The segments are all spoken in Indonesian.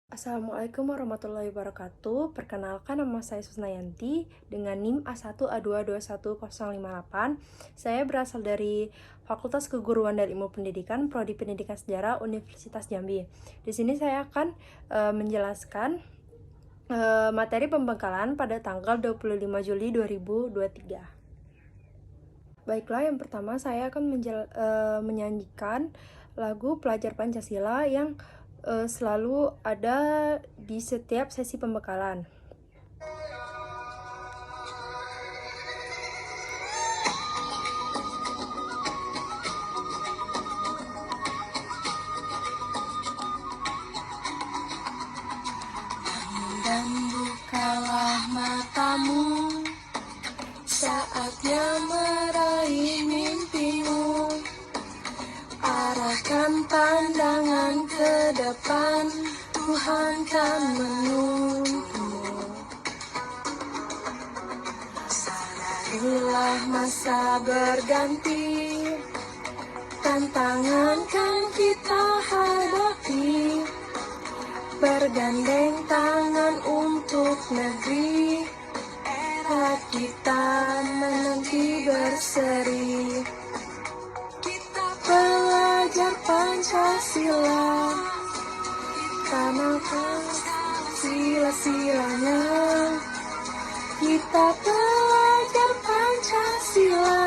Assalamualaikum warahmatullahi wabarakatuh. Perkenalkan, nama saya Susnayanti dengan NIM A1A2210058. Saya berasal dari Fakultas Keguruan dan Ilmu Pendidikan, Prodi Pendidikan Sejarah Universitas Jambi. Di sini saya akan menjelaskan materi pembekalan pada tanggal 25 Juli 2023. Baiklah, yang pertama saya akan menyanyikan lagu Pelajar Pancasila yang selalu ada di setiap sesi pembekalan. Dan bukalah matamu, saatnya meraih mimpimu. Arahkan pandangan ke depan, Tuhan kan menuntunmu. Sadarilah masa berganti, tantangan kan kita hadapi. Bergandeng tangan untuk negeri, era kita menanti berseri. Pelajar Pancasila, tanah sila-silanya. Kita pelajar Pancasila,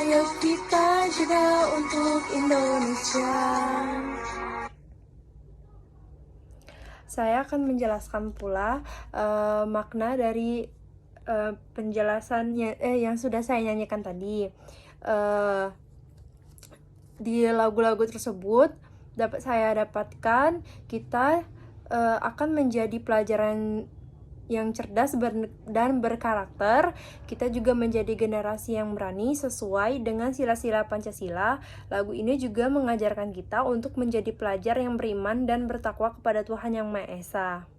ayo kita jaga untuk Indonesia. Saya akan menjelaskan pula makna dari penjelasannya yang sudah saya nyanyikan tadi. Di lagu-lagu tersebut saya dapatkan kita akan menjadi pelajaran yang cerdas dan berkarakter. Kita juga menjadi generasi yang berani sesuai dengan sila-sila Pancasila. Lagu ini juga mengajarkan kita untuk menjadi pelajar yang beriman dan bertakwa kepada Tuhan Yang Maha Esa.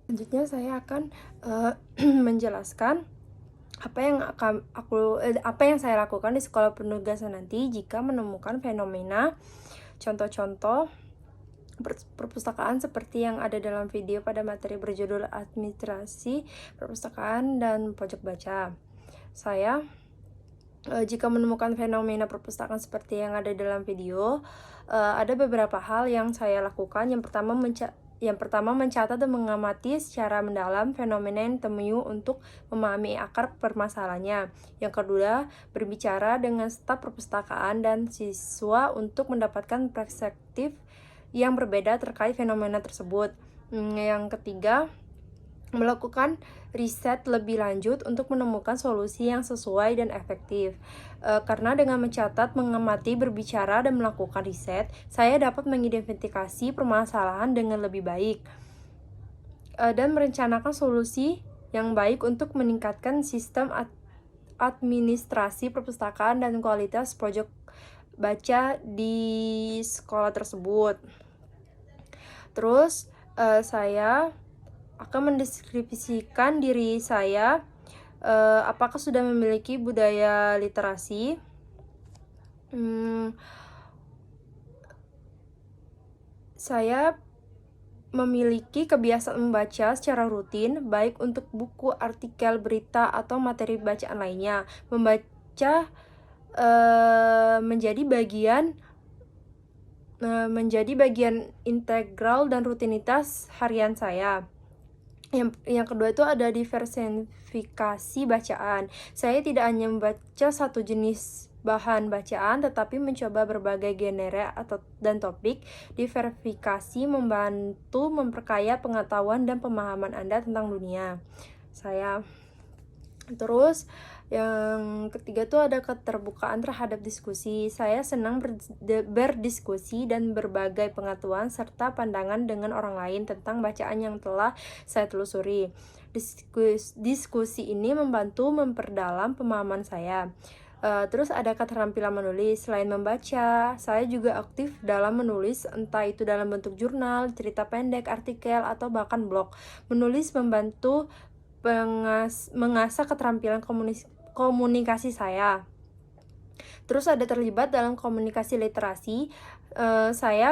Selanjutnya saya akan menjelaskan apa yang saya lakukan di sekolah penugasan nanti jika menemukan fenomena contoh-contoh perpustakaan seperti yang ada dalam video pada materi berjudul Administrasi Perpustakaan dan Pojok Baca. Saya jika menemukan fenomena perpustakaan seperti yang ada dalam video, ada beberapa hal yang saya lakukan. Yang pertama, mencatat dan mengamati secara mendalam fenomena yang ditemui untuk memahami akar permasalahannya. Yang kedua, berbicara dengan staf perpustakaan dan siswa untuk mendapatkan perspektif yang berbeda terkait fenomena tersebut. Yang ketiga, melakukan riset lebih lanjut untuk menemukan solusi yang sesuai dan efektif. Karena dengan mencatat, mengamati, berbicara, dan melakukan riset, saya dapat mengidentifikasi permasalahan dengan lebih baik dan merencanakan solusi yang baik untuk meningkatkan sistem administrasi perpustakaan dan kualitas pojok baca di sekolah tersebut. Terus saya akan mendeskripsikan diri saya, apakah sudah memiliki budaya literasi. Saya memiliki kebiasaan membaca secara rutin, baik untuk buku, artikel, berita, atau materi bacaan lainnya. Membaca menjadi bagian integral dan rutinitas harian saya. Yang kedua itu ada diversifikasi bacaan. Saya tidak hanya membaca satu jenis bahan bacaan, tetapi mencoba berbagai genre dan topik. Diversifikasi membantu memperkaya pengetahuan dan pemahaman Anda tentang dunia. Terus yang ketiga tuh ada keterbukaan terhadap diskusi. Saya senang berdiskusi dan berbagai pengetahuan serta pandangan dengan orang lain tentang bacaan yang telah saya telusuri. Diskusi ini membantu memperdalam pemahaman saya. Terus ada keterampilan menulis. Selain membaca, saya juga aktif dalam menulis, entah itu dalam bentuk jurnal, cerita pendek, artikel, atau bahkan blog. Menulis membantu mengasah keterampilan komunikasi saya. Terus ada terlibat dalam komunikasi literasi. Saya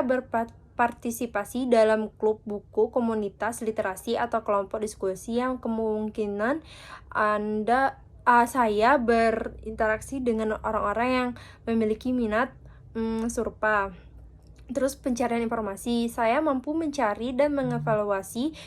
partisipasi dalam klub buku, komunitas literasi, atau kelompok diskusi yang kemungkinan saya berinteraksi dengan orang-orang yang memiliki minat serupa. Terus pencarian informasi, saya mampu mencari dan mengevaluasi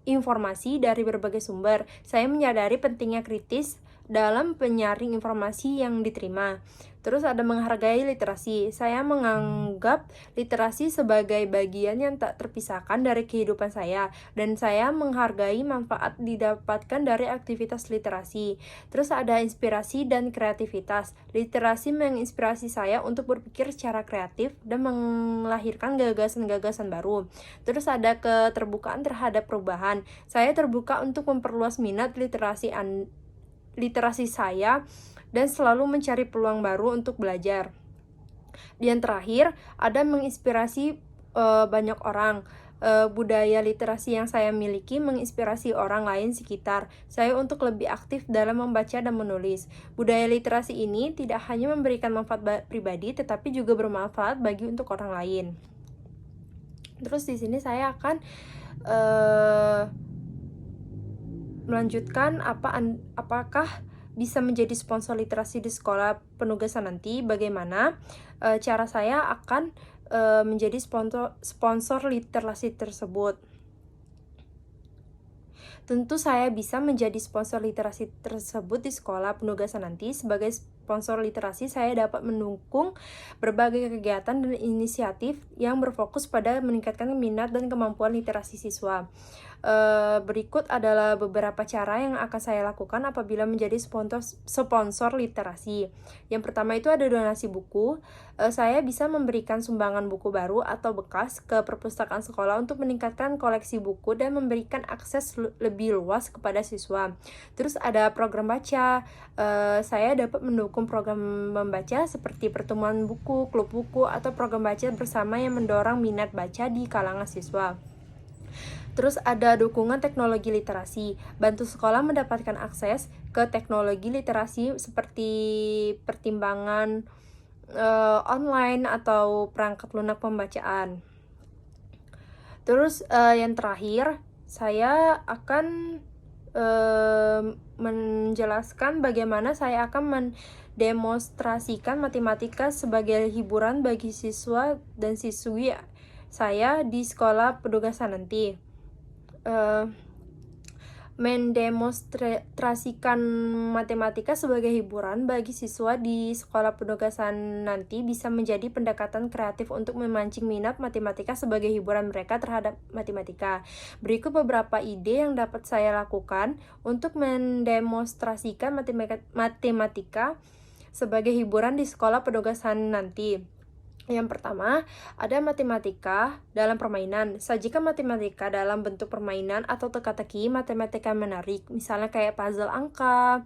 informasi dari berbagai sumber. Saya menyadari pentingnya kritis dalam penyaring informasi yang diterima. Terus ada menghargai literasi. Saya menganggap literasi sebagai bagian yang tak terpisahkan dari kehidupan saya, dan saya menghargai manfaat didapatkan dari aktivitas literasi. Terus ada inspirasi dan kreativitas. Literasi menginspirasi saya untuk berpikir secara kreatif dan melahirkan gagasan-gagasan baru. Terus ada keterbukaan terhadap perubahan. Saya terbuka untuk memperluas minat literasi saya dan selalu mencari peluang baru untuk belajar. Dan terakhir, ada menginspirasi banyak orang. Budaya literasi yang saya miliki menginspirasi orang lain sekitar saya untuk lebih aktif dalam membaca dan menulis. Budaya literasi ini tidak hanya memberikan manfaat pribadi, tetapi juga bermanfaat bagi untuk orang lain. Terus di sini saya akan melanjutkan apakah bisa menjadi sponsor literasi di sekolah penugasan nanti. Bagaimana cara saya akan menjadi sponsor literasi tersebut. Tentu saya bisa menjadi sponsor literasi tersebut di sekolah penugasan nanti. Sebagai sponsor literasi, saya dapat mendukung berbagai kegiatan dan inisiatif yang berfokus pada meningkatkan minat dan kemampuan literasi siswa. Berikut adalah beberapa cara yang akan saya lakukan apabila menjadi sponsor literasi. Yang pertama itu ada donasi buku. Saya bisa memberikan sumbangan buku baru atau bekas ke perpustakaan sekolah untuk meningkatkan koleksi buku dan memberikan akses lebih luas kepada siswa. Terus ada program baca. Saya dapat mendukung program membaca seperti pertemuan buku, klub buku, atau program baca bersama yang mendorong minat baca di kalangan siswa. Terus ada dukungan teknologi literasi. Bantu sekolah mendapatkan akses ke teknologi literasi seperti pertimbangan online atau perangkat lunak pembacaan. Terus yang terakhir, saya akan menjelaskan bagaimana saya akan mendemonstrasikan matematika sebagai hiburan bagi siswa dan siswi saya di sekolah penugasan nanti. Mendemonstrasikan matematika sebagai hiburan bagi siswa di sekolah penugasan nanti bisa menjadi pendekatan kreatif untuk memancing minat matematika sebagai hiburan mereka terhadap matematika. Berikut beberapa ide yang dapat saya lakukan untuk mendemonstrasikan matematika sebagai hiburan di sekolah penugasan nanti. Yang pertama, ada matematika dalam permainan. Sajikan matematika dalam bentuk permainan atau teka-teki matematika menarik, misalnya kayak puzzle angka,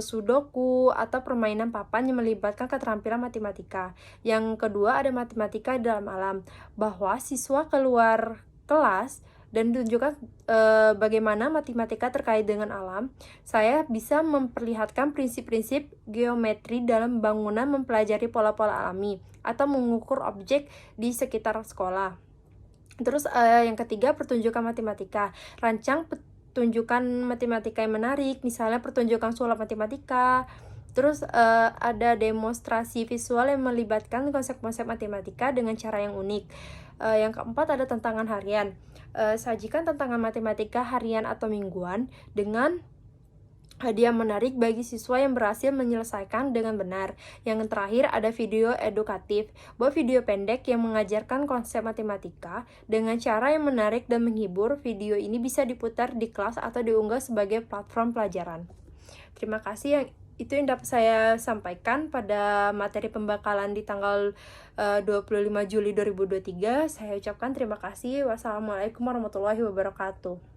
sudoku, atau permainan papan yang melibatkan keterampilan matematika. Yang kedua, ada matematika dalam alam, bahwa siswa keluar kelas dan tunjukkan bagaimana matematika terkait dengan alam. Saya bisa memperlihatkan prinsip-prinsip geometri dalam bangunan, mempelajari pola-pola alami, atau mengukur objek di sekitar sekolah. Terus yang ketiga, pertunjukan matematika. Rancang pertunjukan matematika yang menarik, misalnya pertunjukan sulap matematika. Terus ada demonstrasi visual yang melibatkan konsep-konsep matematika dengan cara yang unik. Yang keempat, ada tantangan harian. Sajikan tantangan matematika harian atau mingguan dengan hadiah menarik bagi siswa yang berhasil menyelesaikan dengan benar. Yang terakhir, ada video edukatif. Buat video pendek yang mengajarkan konsep matematika dengan cara yang menarik dan menghibur. Video ini bisa diputar di kelas atau diunggah sebagai platform pelajaran. Terima kasih. Itu yang dapat saya sampaikan pada materi pembekalan di tanggal 25 Juli 2023. Saya ucapkan terima kasih. Wassalamualaikum warahmatullahi wabarakatuh.